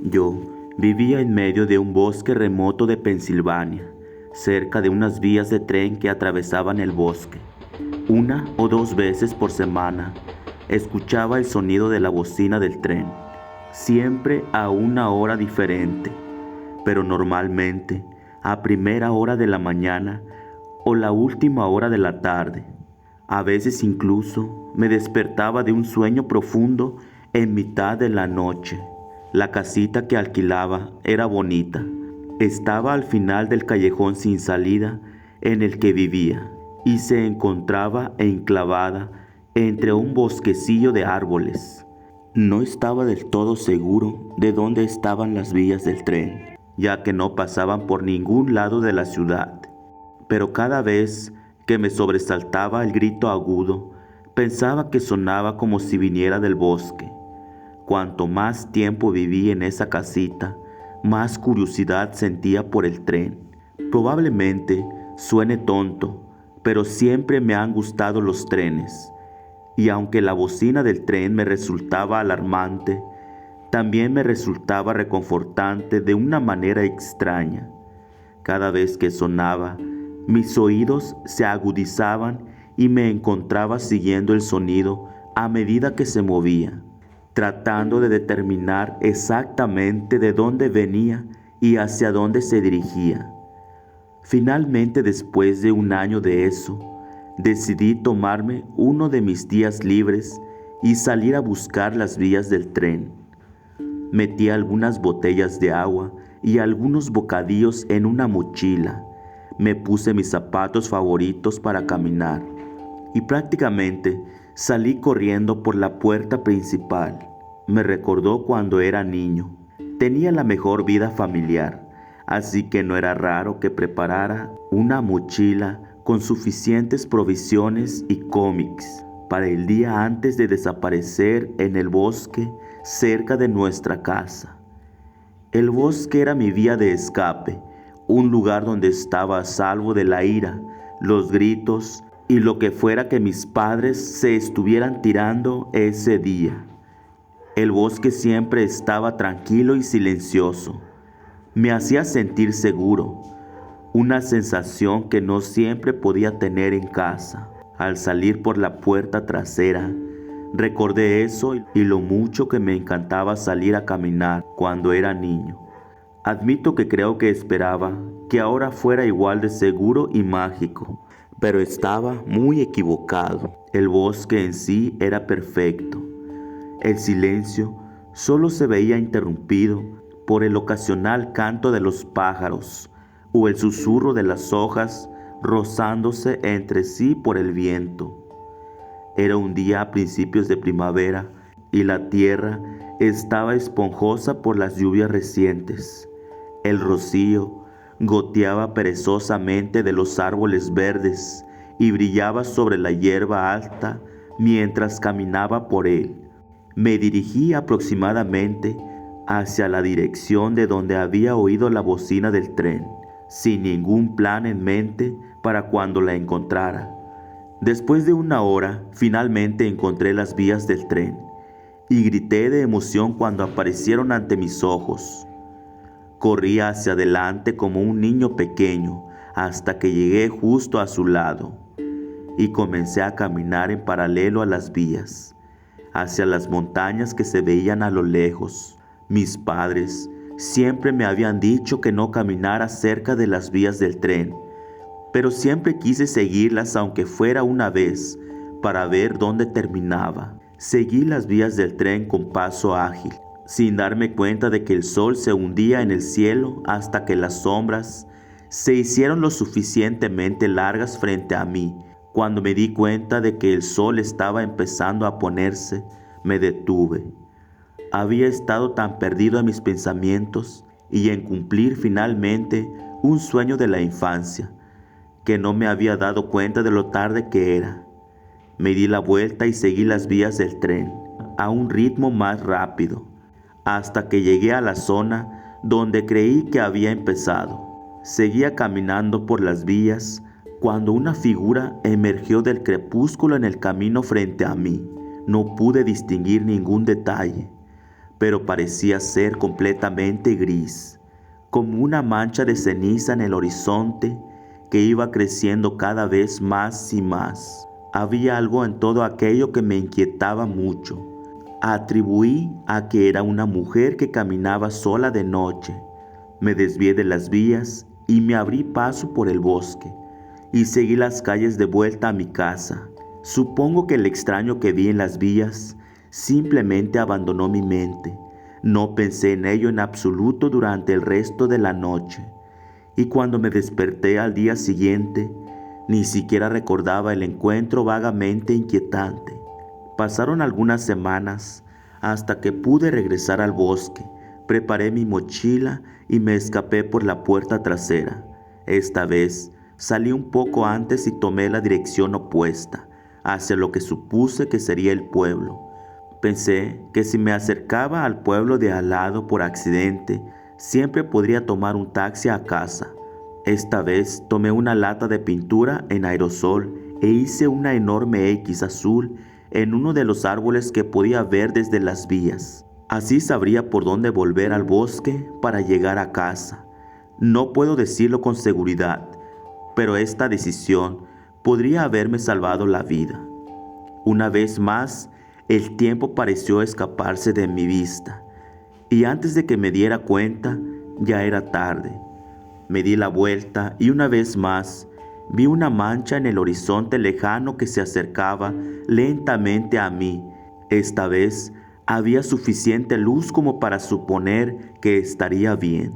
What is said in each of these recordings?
Yo vivía en medio de un bosque remoto de Pensilvania, cerca de unas vías de tren que atravesaban el bosque. Una o dos veces por semana escuchaba el sonido de la bocina del tren, siempre a una hora diferente, pero normalmente a primera hora de la mañana o la última hora de la tarde. A veces incluso me despertaba de un sueño profundo en mitad de la noche. La casita que alquilaba era bonita. Estaba al final del callejón sin salida en el que vivía y se encontraba enclavada entre un bosquecillo de árboles. No estaba del todo seguro de dónde estaban las vías del tren, ya que no pasaban por ningún lado de la ciudad. Pero cada vez que me sobresaltaba el grito agudo, pensaba que sonaba como si viniera del bosque. Cuanto más tiempo viví en esa casita, más curiosidad sentía por el tren. Probablemente suene tonto, pero siempre me han gustado los trenes. Y aunque la bocina del tren me resultaba alarmante, también me resultaba reconfortante de una manera extraña. Cada vez que sonaba, mis oídos se agudizaban y me encontraba siguiendo el sonido a medida que se movía, tratando de determinar exactamente de dónde venía y hacia dónde se dirigía. Finalmente, después de un año de eso, decidí tomarme uno de mis días libres y salir a buscar las vías del tren. Metí algunas botellas de agua y algunos bocadillos en una mochila. Me puse mis zapatos favoritos para caminar y prácticamente salí corriendo por la puerta principal. Me recordó cuando era niño. Tenía la mejor vida familiar, así que no era raro que preparara una mochila con suficientes provisiones y cómics para el día antes de desaparecer en el bosque cerca de nuestra casa. El bosque era mi vía de escape, un lugar donde estaba a salvo de la ira, los gritos y lo que fuera que mis padres se estuvieran tirando ese día. El bosque siempre estaba tranquilo y silencioso. Me hacía sentir seguro, una sensación que no siempre podía tener en casa. Al salir por la puerta trasera, recordé eso y lo mucho que me encantaba salir a caminar cuando era niño. Admito que creo que esperaba que ahora fuera igual de seguro y mágico, pero estaba muy equivocado. El bosque en sí era perfecto. El silencio solo se veía interrumpido por el ocasional canto de los pájaros o el susurro de las hojas rozándose entre sí por el viento. Era un día a principios de primavera y la tierra estaba esponjosa por las lluvias recientes. El rocío goteaba perezosamente de los árboles verdes y brillaba sobre la hierba alta mientras caminaba por él. Me dirigí aproximadamente hacia la dirección de donde había oído la bocina del tren, sin ningún plan en mente para cuando la encontrara. Después de una hora, finalmente encontré las vías del tren y grité de emoción cuando aparecieron ante mis ojos. Corrí hacia adelante como un niño pequeño hasta que llegué justo a su lado y comencé a caminar en paralelo a las vías, hacia las montañas que se veían a lo lejos. Mis padres siempre me habían dicho que no caminara cerca de las vías del tren, pero siempre quise seguirlas aunque fuera una vez para ver dónde terminaba. Seguí las vías del tren con paso ágil, sin darme cuenta de que el sol se hundía en el cielo hasta que las sombras se hicieron lo suficientemente largas frente a mí. Cuando me di cuenta de que el sol estaba empezando a ponerse, me detuve. Había estado tan perdido en mis pensamientos y en cumplir finalmente un sueño de la infancia, que no me había dado cuenta de lo tarde que era. Me di la vuelta y seguí las vías del tren a un ritmo más rápido, hasta que llegué a la zona donde creí que había empezado. Seguía caminando por las vías cuando una figura emergió del crepúsculo en el camino frente a mí. No pude distinguir ningún detalle, pero parecía ser completamente gris, como una mancha de ceniza en el horizonte que iba creciendo cada vez más y más. Había algo en todo aquello que me inquietaba mucho. Atribuí a que era una mujer que caminaba sola de noche. Me desvié de las vías y me abrí paso por el bosque y seguí las calles de vuelta a mi casa. Supongo que el extraño que vi en las vías simplemente abandonó mi mente. No pensé en ello en absoluto durante el resto de la noche, y cuando me desperté al día siguiente, ni siquiera recordaba el encuentro vagamente inquietante. Pasaron algunas semanas hasta que pude regresar al bosque. Preparé mi mochila y me escapé por la puerta trasera. Esta vez salí un poco antes y tomé la dirección opuesta, hacia lo que supuse que sería el pueblo. Pensé que si me acercaba al pueblo de al lado por accidente, siempre podría tomar un taxi a casa. Esta vez tomé una lata de pintura en aerosol e hice una enorme X azul en uno de los árboles que podía ver desde las vías. Así sabría por dónde volver al bosque para llegar a casa. No puedo decirlo con seguridad, pero esta decisión podría haberme salvado la vida. Una vez más, el tiempo pareció escaparse de mi vista, y antes de que me diera cuenta, ya era tarde. Me di la vuelta y una vez más vi una mancha en el horizonte lejano que se acercaba lentamente a mí. Esta vez había suficiente luz como para suponer que estaría bien.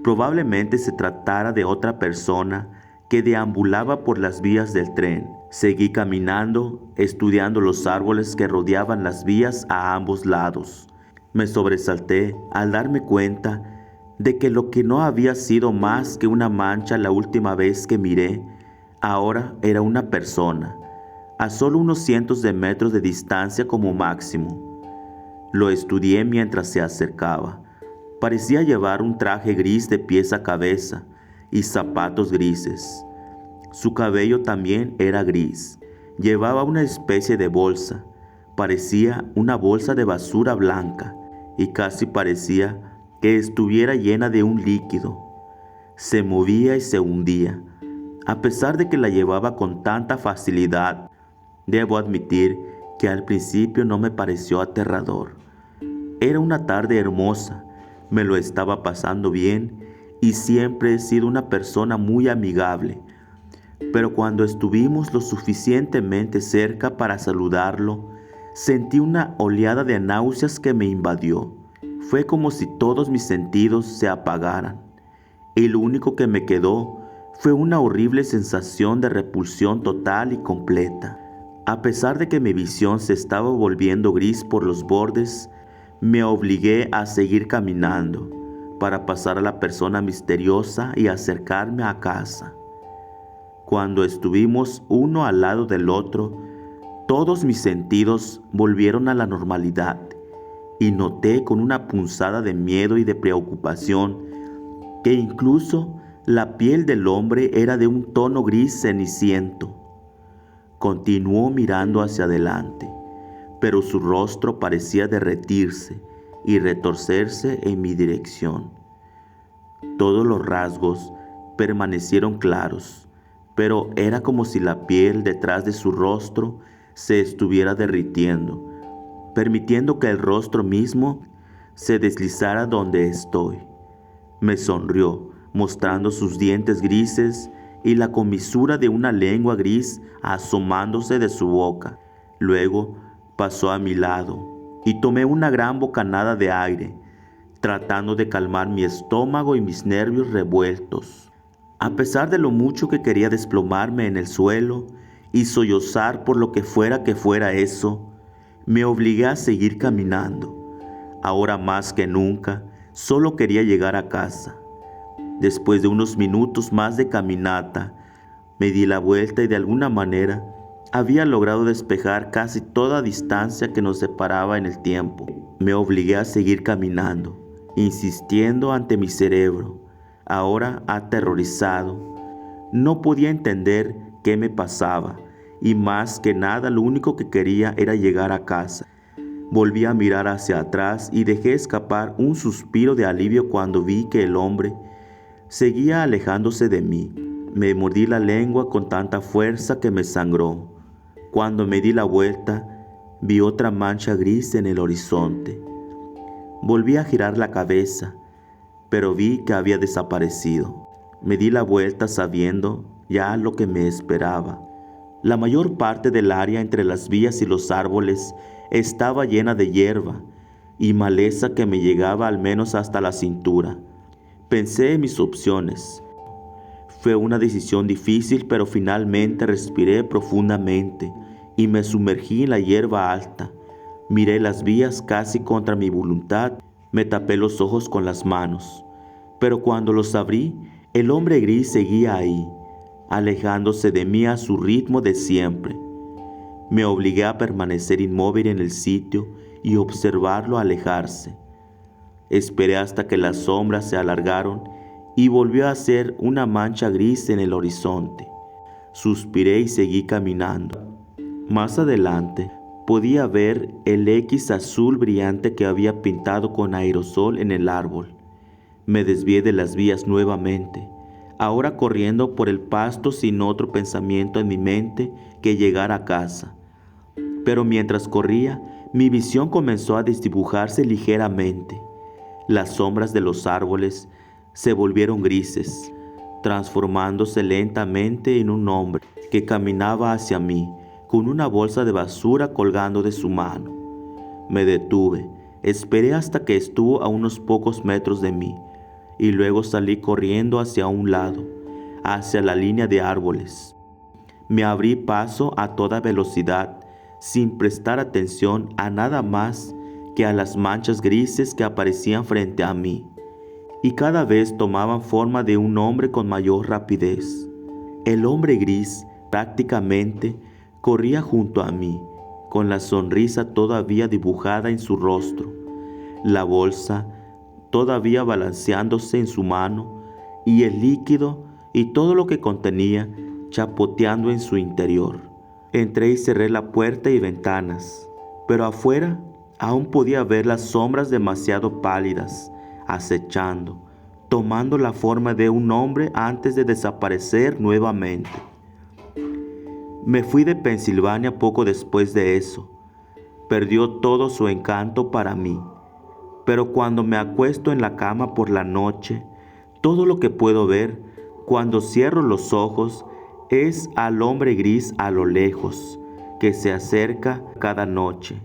Probablemente se tratara de otra persona que deambulaba por las vías del tren. Seguí caminando, estudiando los árboles que rodeaban las vías a ambos lados. Me sobresalté al darme cuenta de que lo que no había sido más que una mancha la última vez que miré, ahora era una persona, a solo unos cientos de metros de distancia como máximo. Lo estudié mientras se acercaba. Parecía llevar un traje gris de pies a cabeza y zapatos grises. Su cabello también era gris. Llevaba una especie de bolsa. Parecía una bolsa de basura blanca y casi parecía que estuviera llena de un líquido. Se movía y se hundía. A pesar de que la llevaba con tanta facilidad, debo admitir que al principio no me pareció aterrador. Era una tarde hermosa, me lo estaba pasando bien y siempre he sido una persona muy amigable. Pero cuando estuvimos lo suficientemente cerca para saludarlo, sentí una oleada de náuseas que me invadió. Fue como si todos mis sentidos se apagaran, y lo único que me quedó fue una horrible sensación de repulsión total y completa. A pesar de que mi visión se estaba volviendo gris por los bordes, me obligué a seguir caminando para pasar a la persona misteriosa y acercarme a casa. Cuando estuvimos uno al lado del otro, todos mis sentidos volvieron a la normalidad y noté con una punzada de miedo y de preocupación que incluso la piel del hombre era de un tono gris ceniciento. Continuó mirando hacia adelante, pero su rostro parecía derretirse y retorcerse en mi dirección. Todos los rasgos permanecieron claros, pero era como si la piel detrás de su rostro se estuviera derritiendo, permitiendo que el rostro mismo se deslizara donde estoy. Me sonrió, mostrando sus dientes grises y la comisura de una lengua gris asomándose de su boca. Luego pasó a mi lado y tomé una gran bocanada de aire, tratando de calmar mi estómago y mis nervios revueltos. A pesar de lo mucho que quería desplomarme en el suelo y sollozar por lo que fuera eso, me obligué a seguir caminando. Ahora más que nunca, solo quería llegar a casa. Después de unos minutos más de caminata, me di la vuelta y de alguna manera había logrado despejar casi toda distancia que nos separaba en el tiempo. Me obligué a seguir caminando, insistiendo ante mi cerebro, ahora aterrorizado. No podía entender qué me pasaba y más que nada lo único que quería era llegar a casa. Volví a mirar hacia atrás y dejé escapar un suspiro de alivio cuando vi que el hombre seguía alejándose de mí. Me mordí la lengua con tanta fuerza que me sangró. Cuando me di la vuelta, vi otra mancha gris en el horizonte. Volví a girar la cabeza, pero vi que había desaparecido. Me di la vuelta sabiendo ya lo que me esperaba. La mayor parte del área entre las vías y los árboles estaba llena de hierba y maleza que me llegaba al menos hasta la cintura. Pensé en mis opciones. Fue una decisión difícil, pero finalmente respiré profundamente y me sumergí en la hierba alta. Miré las vías casi contra mi voluntad. Me tapé los ojos con las manos. Pero cuando los abrí, el hombre gris seguía ahí, alejándose de mí a su ritmo de siempre. Me obligué a permanecer inmóvil en el sitio y observarlo alejarse. Esperé hasta que las sombras se alargaron y volvió a ser una mancha gris en el horizonte. Suspiré y seguí caminando. Más adelante podía ver el X azul brillante que había pintado con aerosol en el árbol. Me desvié de las vías nuevamente, ahora corriendo por el pasto sin otro pensamiento en mi mente que llegar a casa. Pero mientras corría, mi visión comenzó a desdibujarse ligeramente. Las sombras de los árboles se volvieron grises, transformándose lentamente en un hombre que caminaba hacia mí con una bolsa de basura colgando de su mano. Me detuve, esperé hasta que estuvo a unos pocos metros de mí y luego salí corriendo hacia un lado, hacia la línea de árboles. Me abrí paso a toda velocidad, sin prestar atención a nada más que a las manchas grises que aparecían frente a mí, y cada vez tomaban forma de un hombre con mayor rapidez. El hombre gris prácticamente corría junto a mí, con la sonrisa todavía dibujada en su rostro, la bolsa todavía balanceándose en su mano, y el líquido y todo lo que contenía chapoteando en su interior. Entré y cerré la puerta y ventanas, pero afuera aún podía ver las sombras demasiado pálidas, acechando, tomando la forma de un hombre antes de desaparecer nuevamente. Me fui de Pensilvania poco después de eso. Perdió todo su encanto para mí. Pero cuando me acuesto en la cama por la noche, todo lo que puedo ver cuando cierro los ojos es al hombre gris a lo lejos, que se acerca cada noche.